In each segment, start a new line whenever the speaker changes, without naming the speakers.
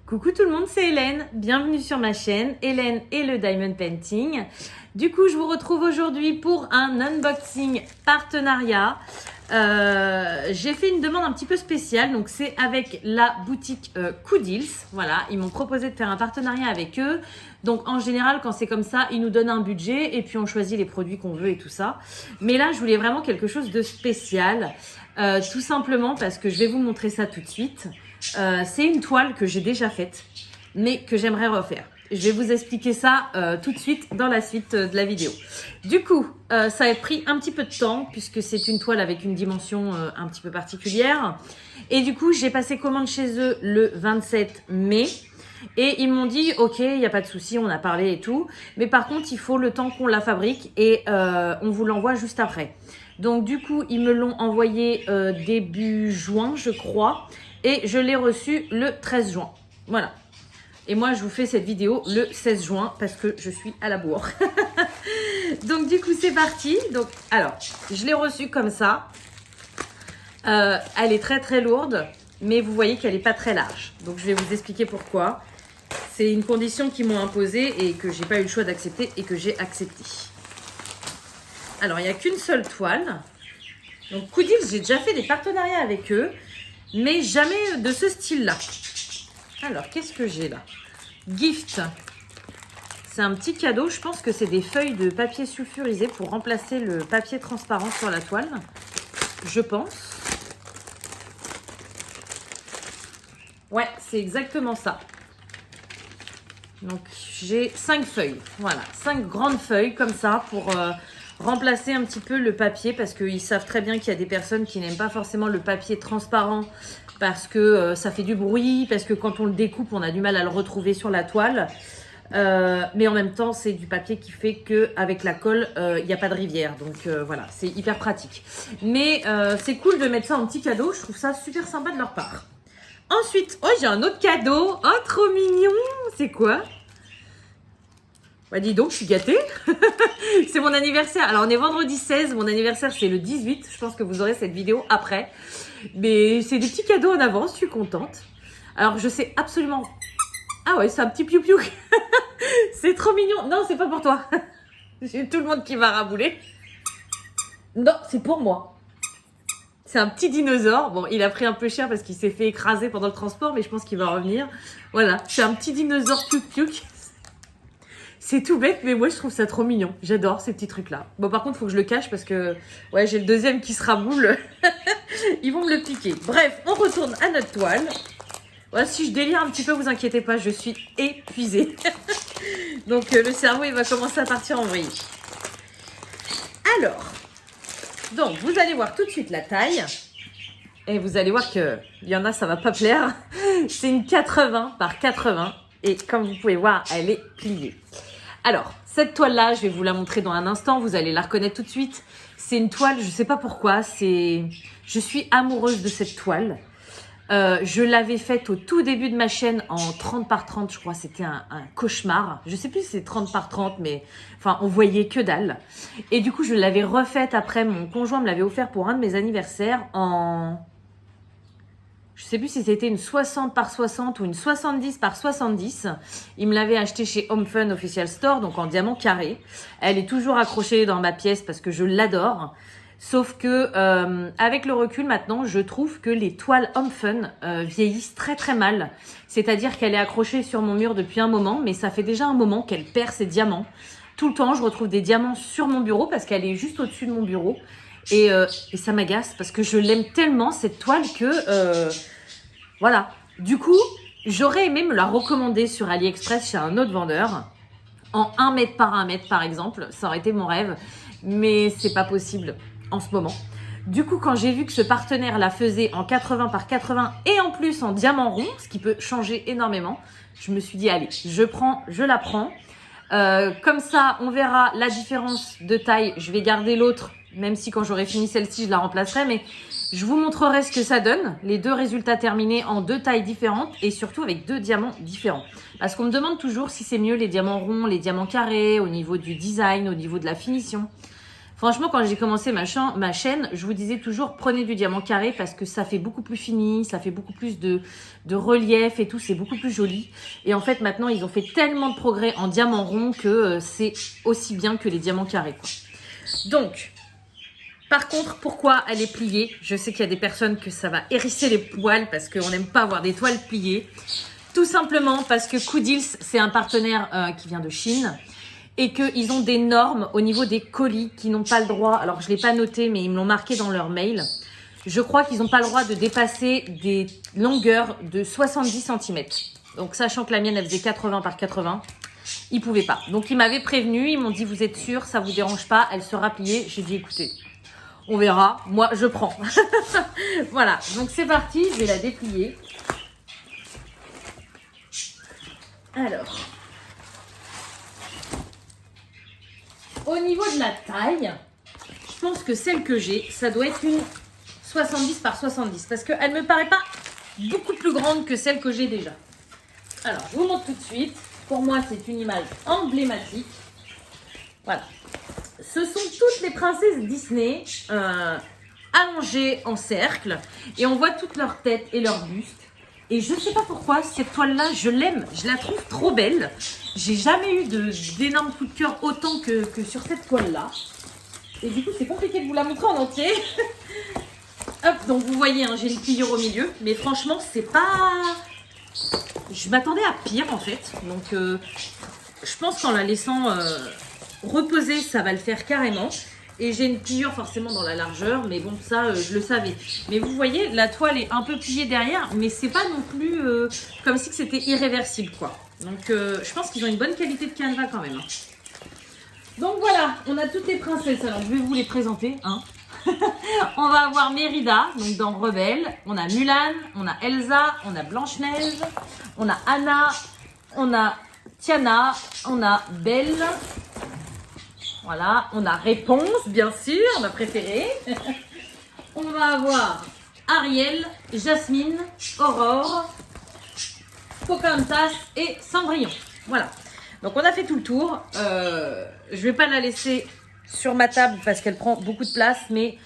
Coucou tout le monde, c'est Hélène. Bienvenue sur ma chaîne, Hélène et le Diamond Painting. Du coup, je vous retrouve aujourd'hui pour un unboxing partenariat. J'ai fait une demande un petit peu spéciale, donc c'est avec la boutique Coodils. Voilà, ils m'ont proposé de faire un partenariat avec eux. Donc en général, quand c'est comme ça, ils nous donnent un budget et puis on choisit les produits qu'on veut et tout ça. Mais là, je voulais vraiment quelque chose de spécial, tout simplement parce que je vais vous montrer ça tout de suite. C'est une toile que j'ai déjà faite, mais que j'aimerais refaire. Je vais vous expliquer ça tout de suite dans la suite de la vidéo. Du coup, ça a pris un petit peu de temps puisque c'est une toile avec une dimension un petit peu particulière. Et du coup, j'ai passé commande chez eux le 27 mai. Et ils m'ont dit, ok, il n'y a pas de souci, on a parlé et tout. Mais par contre, il faut le temps qu'on la fabrique et on vous l'envoie juste après. Donc du coup, ils me l'ont envoyé début juin, je crois. Et je l'ai reçu le 13 juin. Voilà. Et moi, je vous fais cette vidéo le 16 juin parce que je suis à la bourre. Donc, du coup, c'est parti. Donc, alors, je l'ai reçue comme ça. Elle est très, très lourde. Mais vous voyez qu'elle n'est pas très large. Donc, je vais vous expliquer pourquoi. C'est une condition qu'ils m'ont imposée et que j'ai pas eu le choix d'accepter et que j'ai accepté. Alors, il n'y a qu'une seule toile. Donc, Coodils, j'ai déjà fait des partenariats avec eux. Mais jamais de ce style-là. Alors, qu'est-ce que j'ai là? Gift. C'est un petit cadeau. Je pense que c'est des feuilles de papier sulfurisé pour remplacer le papier transparent sur la toile. Je pense. Ouais, c'est exactement ça. Donc, j'ai 5 feuilles. Voilà, 5 grandes feuilles comme ça pour remplacer un petit peu le papier parce qu'ils savent très bien qu'il y a des personnes qui n'aiment pas forcément le papier transparent parce que ça fait du bruit, parce que quand on le découpe, on a du mal à le retrouver sur la toile. Mais en même temps, c'est du papier qui fait qu'avec la colle, il n'y a pas de rivière. Donc voilà, c'est hyper pratique. Mais c'est cool de mettre ça en petit cadeau. Je trouve ça super sympa de leur part. Ensuite, oh, j'ai un autre cadeau. Oh, trop mignon. C'est quoi? Bah dis donc, je suis gâtée. C'est mon anniversaire. Alors, on est vendredi 16. Mon anniversaire, c'est le 18. Je pense que vous aurez cette vidéo après. Mais c'est des petits cadeaux en avance. Je suis contente. Alors, je sais absolument... Ah ouais, c'est un petit piou-piou. C'est trop mignon. Non, c'est pas pour toi. J'ai tout le monde qui va rabouler. Non, c'est pour moi. C'est un petit dinosaure. Bon, il a pris un peu cher parce qu'il s'est fait écraser pendant le transport, mais je pense qu'il va revenir. Voilà, c'est un petit dinosaure piou-piou. C'est tout bête, mais moi, je trouve ça trop mignon. J'adore ces petits trucs-là. Bon, par contre, il faut que je le cache parce que... Ouais, j'ai le deuxième qui se raboule. Ils vont me le piquer. Bref, on retourne à notre toile. Voilà, si je délire un petit peu, vous inquiétez pas, je suis épuisée. Donc, le cerveau, il va commencer à partir en vrille. Alors, donc, vous allez voir tout de suite la taille. Et vous allez voir qu'il y en a, ça va pas plaire. C'est une 80 par 80. Et comme vous pouvez voir, elle est pliée. Alors, cette toile-là, je vais vous la montrer dans un instant. Vous allez la reconnaître tout de suite. C'est une toile, je ne sais pas pourquoi. Je suis amoureuse de cette toile. Je l'avais faite au tout début de ma chaîne en 30 par 30. Je crois c'était un cauchemar. Je ne sais plus si c'est 30 par 30, mais enfin, on voyait que dalle. Et du coup, je l'avais refaite après. Mon conjoint me l'avait offert pour un de mes anniversaires en... Je sais plus si c'était une 60 par 60 ou une 70 par 70. Il me l'avait acheté chez Home Fun Official Store, donc en diamant carré. Elle est toujours accrochée dans ma pièce parce que je l'adore. Sauf que avec le recul maintenant, je trouve que les toiles Home Fun vieillissent très très mal. C'est-à-dire qu'elle est accrochée sur mon mur depuis un moment, mais ça fait déjà un moment qu'elle perd ses diamants. Tout le temps, je retrouve des diamants sur mon bureau parce qu'elle est juste au-dessus de mon bureau. Et ça m'agace parce que je l'aime tellement cette toile que voilà. Du coup, j'aurais aimé me la recommander sur AliExpress chez un autre vendeur en 1 mètre par 1 mètre par exemple. Ça aurait été mon rêve, mais c'est pas possible en ce moment. Du coup, quand j'ai vu que ce partenaire la faisait en 80 par 80 et en plus en diamant rond, ce qui peut changer énormément, je me suis dit allez, je la prends. Comme ça, on verra la différence de taille. Je vais garder l'autre. Même si quand j'aurai fini celle-ci, je la remplacerai. Mais je vous montrerai ce que ça donne. Les deux résultats terminés en 2 tailles différentes. Et surtout avec 2 diamants différents. Parce qu'on me demande toujours si c'est mieux les diamants ronds, les diamants carrés. Au niveau du design, au niveau de la finition. Franchement, quand j'ai commencé ma chaîne, je vous disais toujours prenez du diamant carré parce que ça fait beaucoup plus fini, ça fait beaucoup plus de relief et tout, c'est beaucoup plus joli. Et en fait, maintenant, ils ont fait tellement de progrès en diamant rond que c'est aussi bien que les diamants carrés, quoi. Donc, par contre, pourquoi elle est pliée? Je sais qu'il y a des personnes que ça va hérisser les poils parce qu'on n'aime pas avoir des toiles pliées. Tout simplement parce que Coudils, c'est un partenaire qui vient de Chine. Et qu'ils ont des normes au niveau des colis qui n'ont pas le droit, alors je ne l'ai pas noté, mais ils me l'ont marqué dans leur mail. Je crois qu'ils n'ont pas le droit de dépasser des longueurs de 70 cm. Donc, sachant que la mienne, elle faisait 80 par 80, ils ne pouvaient pas. Donc, ils m'avaient prévenu, ils m'ont dit, vous êtes sûr, ça ne vous dérange pas, elle sera pliée. J'ai dit, écoutez, on verra, moi, je prends. Voilà, donc c'est parti, je vais la déplier. Alors... Au niveau de la taille, je pense que celle que j'ai, ça doit être une 70 par 70 parce qu'elle ne me paraît pas beaucoup plus grande que celle que j'ai déjà. Alors, je vous montre tout de suite. Pour moi, c'est une image emblématique. Voilà. Ce sont toutes les princesses Disney allongées en cercle et on voit toutes leurs têtes et leurs bustes. Et je ne sais pas pourquoi, cette toile-là, je l'aime, je la trouve trop belle. J'ai jamais eu d'énormes coups de cœur autant que sur cette toile-là. Et du coup, c'est compliqué de vous la montrer en entier. Hop, donc vous voyez, hein, j'ai une pliure au milieu. Mais franchement, c'est pas... Je m'attendais à pire, en fait. Donc, je pense qu'en la laissant reposer, ça va le faire carrément. Et j'ai une pliure forcément dans la largeur, mais bon, ça, je le savais. Mais vous voyez, la toile est un peu pliée derrière, mais c'est pas non plus comme si c'était irréversible, quoi. Donc, je pense qu'ils ont une bonne qualité de canevas quand même. Donc voilà, on a toutes les princesses. Alors, je vais vous les présenter, hein. On va avoir Mérida, donc dans Rebelle. On a Mulan, on a Elsa, on a Blanche-Neige, on a Anna, on a Tiana, on a Belle. Voilà, on a Réponse, bien sûr, ma préférée. On va avoir Ariel, Jasmine, Aurore, Pocahontas et Cendrillon. Voilà, donc on a fait tout le tour. Je vais pas la laisser sur ma table parce qu'elle prend beaucoup de place, mais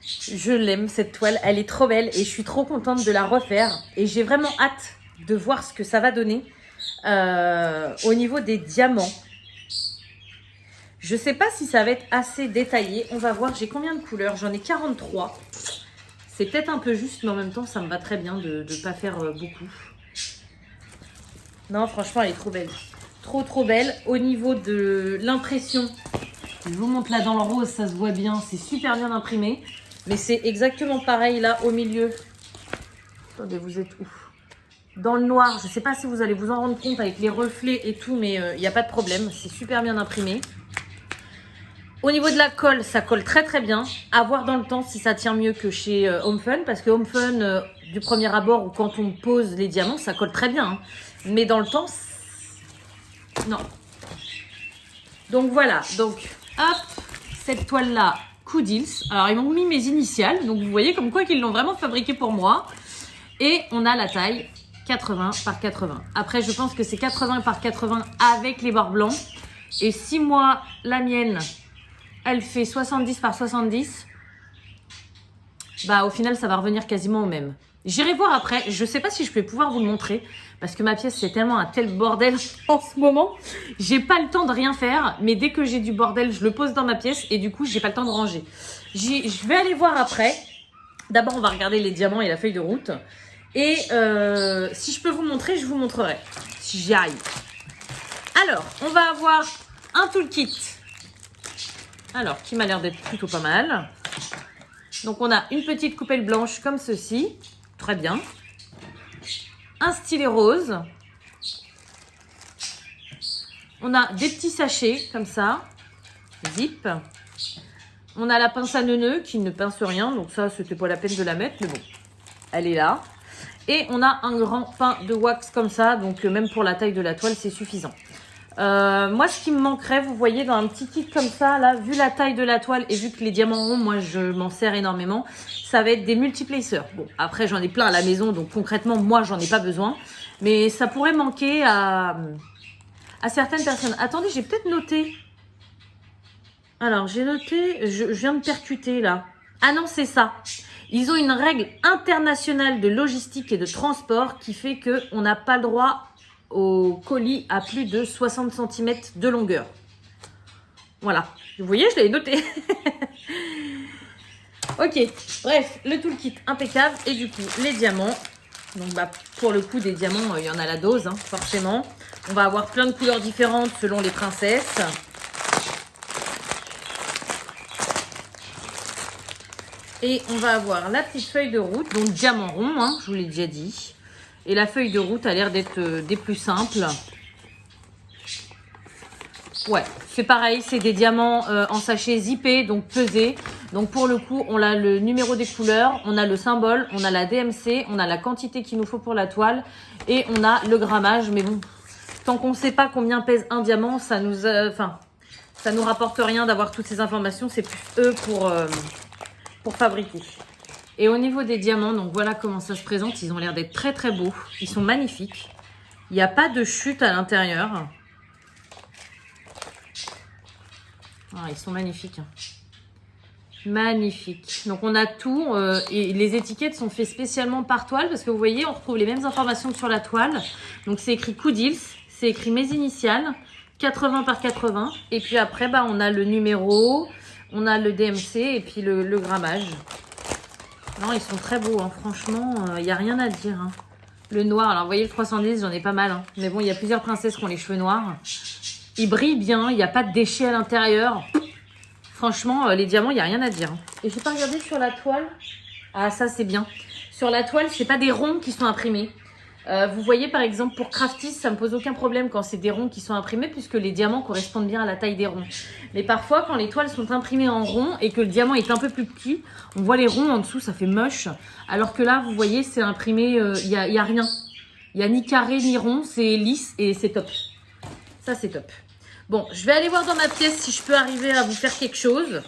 je l'aime cette toile, elle est trop belle et je suis trop contente de la refaire. Et j'ai vraiment hâte de voir ce que ça va donner au niveau des diamants. Je sais pas si ça va être assez détaillé. On va voir, j'ai combien de couleurs? J'en ai 43. C'est peut-être un peu juste, mais en même temps, ça me va très bien de ne pas faire beaucoup. Non, franchement, elle est trop belle. Trop, trop belle. Au niveau de l'impression, je vous montre là dans le rose, ça se voit bien. C'est super bien imprimé. Mais c'est exactement pareil là, au milieu. Attendez, vous êtes où? Dans le noir, je ne sais pas si vous allez vous en rendre compte avec les reflets et tout, mais il n'y a pas de problème. C'est super bien imprimé. Au niveau de la colle, ça colle très très bien. À voir dans le temps si ça tient mieux que chez Home Fun. Parce que Home Fun, du premier abord, ou quand on pose les diamants, ça colle très bien. Hein. Mais dans le temps, non. Donc voilà. Donc, hop, cette toile-là, Coudils. Alors, ils m'ont mis mes initiales. Donc, vous voyez comme quoi qu'ils l'ont vraiment fabriqué pour moi. Et on a la taille 80 par 80. Après, je pense que c'est 80 par 80 avec les bords blancs. Et si moi, la mienne... elle fait 70 par 70. Bah, au final, ça va revenir quasiment au même. J'irai voir après. Je sais pas si je vais pouvoir vous le montrer. Parce que ma pièce, c'est tellement un tel bordel en ce moment. J'ai pas le temps de rien faire. Mais dès que j'ai du bordel, je le pose dans ma pièce. Et du coup, j'ai pas le temps de ranger. Je vais aller voir après. D'abord, on va regarder les diamants et la feuille de route. Et si je peux vous montrer, je vous montrerai. Si j'y arrive. Alors, on va avoir un toolkit. Alors, qui m'a l'air d'être plutôt pas mal. Donc, on a une petite coupelle blanche comme ceci. Très bien. Un stylet rose. On a des petits sachets comme ça. Zip. On a la pince à neuneux qui ne pince rien. Donc ça, c'était pas la peine de la mettre. Mais bon, elle est là. Et on a un grand pain de wax comme ça. Donc, même pour la taille de la toile, c'est suffisant. Moi, ce qui me manquerait, vous voyez, dans un petit kit comme ça, là, vu la taille de la toile et vu que les diamants ronds, moi, je m'en sers énormément, ça va être des multiplacers. Bon, après, j'en ai plein à la maison, donc concrètement, moi, j'en ai pas besoin. Mais ça pourrait manquer à certaines personnes. Attendez, j'ai peut-être noté. Alors, j'ai noté, je viens de percuter là. Ah non, c'est ça. Ils ont une règle internationale de logistique et de transport qui fait qu'on n'a pas le droit au colis à plus de 60 cm de longueur. Voilà. Vous voyez, je l'avais noté. Ok. Bref, le toolkit impeccable. Et du coup, les diamants. Donc, bah, pour le coup, des diamants, il y en a la dose, hein, forcément. On va avoir plein de couleurs différentes selon les princesses. Et on va avoir la petite feuille de route, donc diamant rond, hein, je vous l'ai déjà dit. Et la feuille de route a l'air d'être des plus simples. Ouais, c'est pareil, c'est des diamants en sachet zippé, donc pesés. Donc pour le coup, on a le numéro des couleurs, on a le symbole, on a la DMC, on a la quantité qu'il nous faut pour la toile et on a le grammage. Mais bon, tant qu'on ne sait pas combien pèse un diamant, ça nous rapporte rien d'avoir toutes ces informations. C'est plus eux pour fabriquer. Et au niveau des diamants, donc voilà comment ça se présente. Ils ont l'air d'être très très beaux. Ils sont magnifiques. Il n'y a pas de chute à l'intérieur. Ah, ils sont magnifiques. Magnifiques. Donc on a tout. Et les étiquettes sont faites spécialement par toile. Parce que vous voyez, on retrouve les mêmes informations que sur la toile. Donc c'est écrit Coudils. C'est écrit mes initiales. 80 par 80. Et puis après, bah, on a le numéro. On a le DMC et puis le grammage. Non, ils sont très beaux. Hein. Franchement, il n'y a rien à dire. Hein. Le noir, alors vous voyez le 310, j'en ai pas mal. Hein. Mais bon, il y a plusieurs princesses qui ont les cheveux noirs. Ils brillent bien, il n'y a pas de déchets à l'intérieur. Franchement, les diamants, il n'y a rien à dire. Et je n'ai pas regardé sur la toile. Ah, ça, c'est bien. Sur la toile, c'est pas des ronds qui sont imprimés. Vous voyez, par exemple, pour Craftis, ça me pose aucun problème quand c'est des ronds qui sont imprimés puisque les diamants correspondent bien à la taille des ronds. Mais parfois, quand les toiles sont imprimées en rond et que le diamant est un peu plus petit, on voit les ronds en dessous, ça fait moche. Alors que là, vous voyez, c'est imprimé, il y a rien. Il n'y a ni carré ni rond, c'est lisse et c'est top. Ça, c'est top. Bon, je vais aller voir dans ma pièce si je peux arriver à vous faire quelque chose.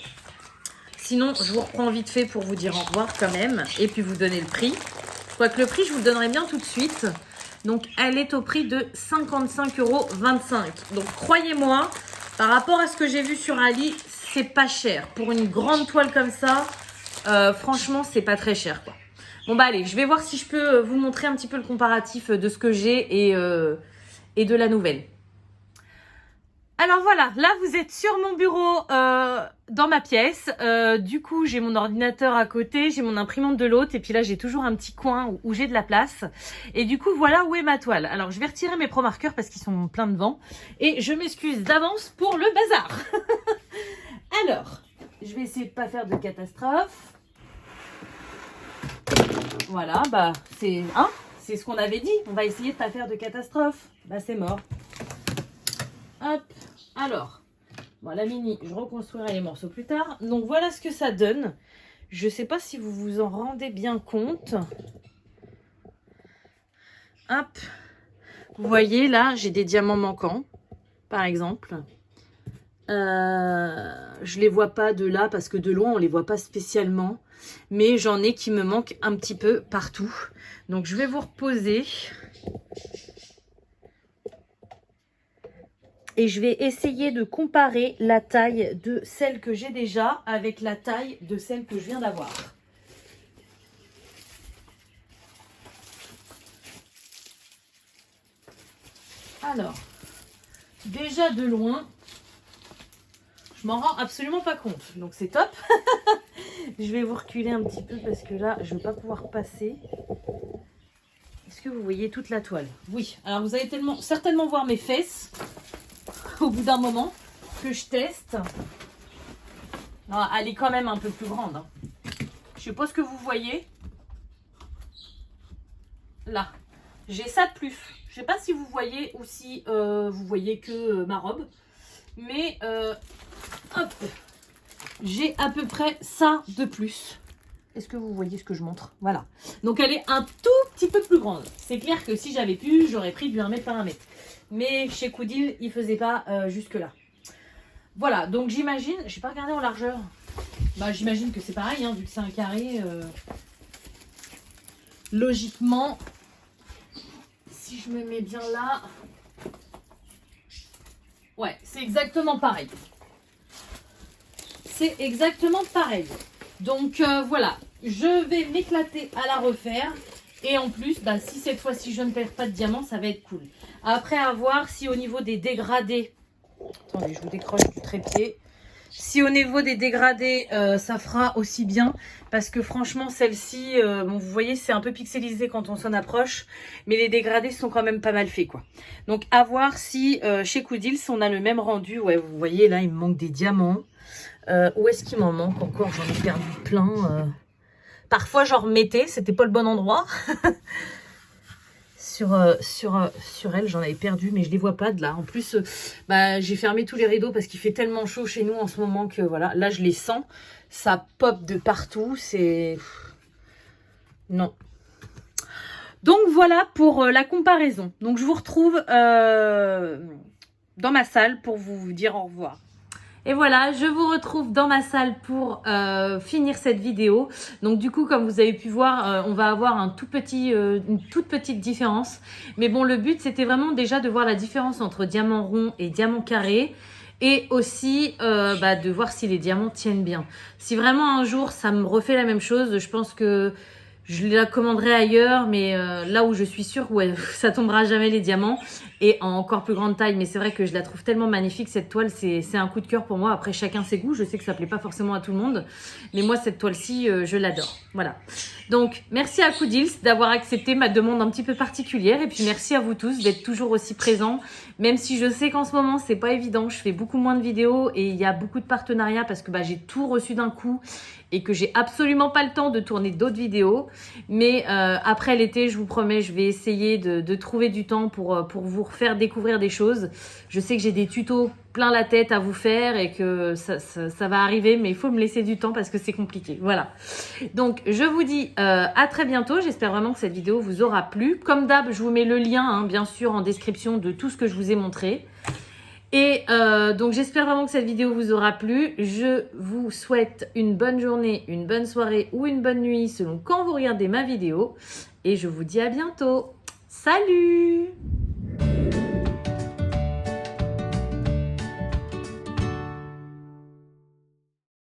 Sinon, je vous reprends vite fait pour vous dire au revoir quand même. Et puis vous donner le prix. Je crois que le prix, je vous le donnerai bien tout de suite. Donc, elle est au prix de 55,25 €. Donc, croyez-moi, par rapport à ce que j'ai vu sur Ali, c'est pas cher. Pour une grande toile comme ça, franchement, c'est pas très cher, quoi. Bon, bah allez, je vais voir si je peux vous montrer un petit peu le comparatif de ce que j'ai et de la nouvelle. Alors voilà, là vous êtes sur mon bureau dans ma pièce. Du coup, j'ai mon ordinateur à côté, j'ai mon imprimante de l'autre et puis là j'ai toujours un petit coin où j'ai de la place. Et du coup, voilà où est ma toile. Alors, je vais retirer mes pro marqueurs parce qu'ils sont pleins de vent et je m'excuse d'avance pour le bazar. Alors, je vais essayer de pas faire de catastrophe. Voilà, bah c'est ce qu'on avait dit. On va essayer de pas faire de catastrophe. Bah c'est mort. Hop, alors, bon, la mini, je reconstruirai les morceaux plus tard. Donc, voilà ce que ça donne. Je ne sais pas si vous vous en rendez bien compte. Hop, vous voyez, là, j'ai des diamants manquants, par exemple. Je les vois pas de là, parce que de loin, on les voit pas spécialement. Mais j'en ai qui me manquent un petit peu partout. Donc, je vais vous reposer. Et je vais essayer de comparer la taille de celle que j'ai déjà avec la taille de celle que je viens d'avoir. Alors, déjà de loin, je m'en rends absolument pas compte. Donc c'est top. Je vais vous reculer un petit peu parce que là, je ne vais pas pouvoir passer. Est-ce que vous voyez toute la toile? Oui. Alors vous allez certainement voir mes fesses. Au bout d'un moment que je teste. Alors, elle est quand même un peu plus grande. Hein. Je sais pas ce que vous voyez. Là. J'ai ça de plus. Je sais pas si vous voyez ou si vous voyez que ma robe. Mais hop. J'ai à peu près ça de plus. Est-ce que vous voyez ce que je montre? Voilà. Donc elle est un tout petit peu plus grande. C'est clair que si j'avais pu, j'aurais pris du 1 mètre par 1 mètre. Mais chez Coudil, il ne faisait pas jusque là. Voilà, donc j'imagine, je n'ai pas regardé en largeur. Bah, j'imagine que c'est pareil, hein, vu que c'est un carré. Logiquement, si je me mets bien là, ouais, c'est exactement pareil. c'est exactement pareil. Donc voilà, je vais m'éclater à la refaire. Et en plus, bah, si cette fois-ci je ne perds pas de diamants, ça va être cool. Après, à voir si au niveau des dégradés... Attendez, je vous décroche du trépied. Si au niveau des dégradés, ça fera aussi bien. Parce que franchement, celle-ci, bon, vous voyez, c'est un peu pixelisé quand on s'en approche. Mais les dégradés sont quand même pas mal faits, quoi. Donc, à voir si chez Coudils, on a le même rendu. Ouais, vous voyez, là, il me manque des diamants. Où est-ce qu'il m'en manque encore? J'en ai perdu plein. Parfois, j'en remettais. C'était pas le bon endroit. Sur elle, j'en avais perdu, mais je les vois pas de là. En plus, bah, j'ai fermé tous les rideaux parce qu'il fait tellement chaud chez nous en ce moment que voilà. Là, je les sens. Ça pop de partout. C'est... Non. Donc, voilà pour la comparaison. Donc, je vous retrouve dans ma salle pour vous dire au revoir. Et voilà, je vous retrouve dans ma salle pour finir cette vidéo. Donc du coup, comme vous avez pu voir, on va avoir une toute petite différence. Mais bon, le but, c'était vraiment déjà de voir la différence entre diamant rond et diamant carré. Et aussi de voir si les diamants tiennent bien. Si vraiment un jour, ça me refait la même chose, je pense que je la commanderai ailleurs, mais là où je suis sûre, ouais, ça tombera jamais les diamants. Et en encore plus grande taille, mais c'est vrai que je la trouve tellement magnifique, cette toile, c'est un coup de cœur pour moi. Après, chacun ses goûts, je sais que ça plaît pas forcément à tout le monde. Mais moi, cette toile-ci, je l'adore. Voilà. Donc, merci à Coudils d'avoir accepté ma demande un petit peu particulière. Et puis, merci à vous tous d'être toujours aussi présents. Même si je sais qu'en ce moment, c'est pas évident. Je fais beaucoup moins de vidéos et il y a beaucoup de partenariats parce que bah, j'ai tout reçu d'un coup et que j'ai absolument pas le temps de tourner d'autres vidéos. Mais après l'été, je vous promets, je vais essayer de trouver du temps pour vous faire découvrir des choses. Je sais que j'ai des tutos plein la tête à vous faire et que ça va arriver, mais il faut me laisser du temps parce que c'est compliqué. Voilà. Donc, je vous dis à très bientôt. J'espère vraiment que cette vidéo vous aura plu. Comme d'hab, je vous mets le lien, hein, bien sûr, en description de tout ce que je vous ai montré. Et donc, j'espère vraiment que cette vidéo vous aura plu. Je vous souhaite une bonne journée, une bonne soirée ou une bonne nuit selon quand vous regardez ma vidéo. Et je vous dis à bientôt. Salut!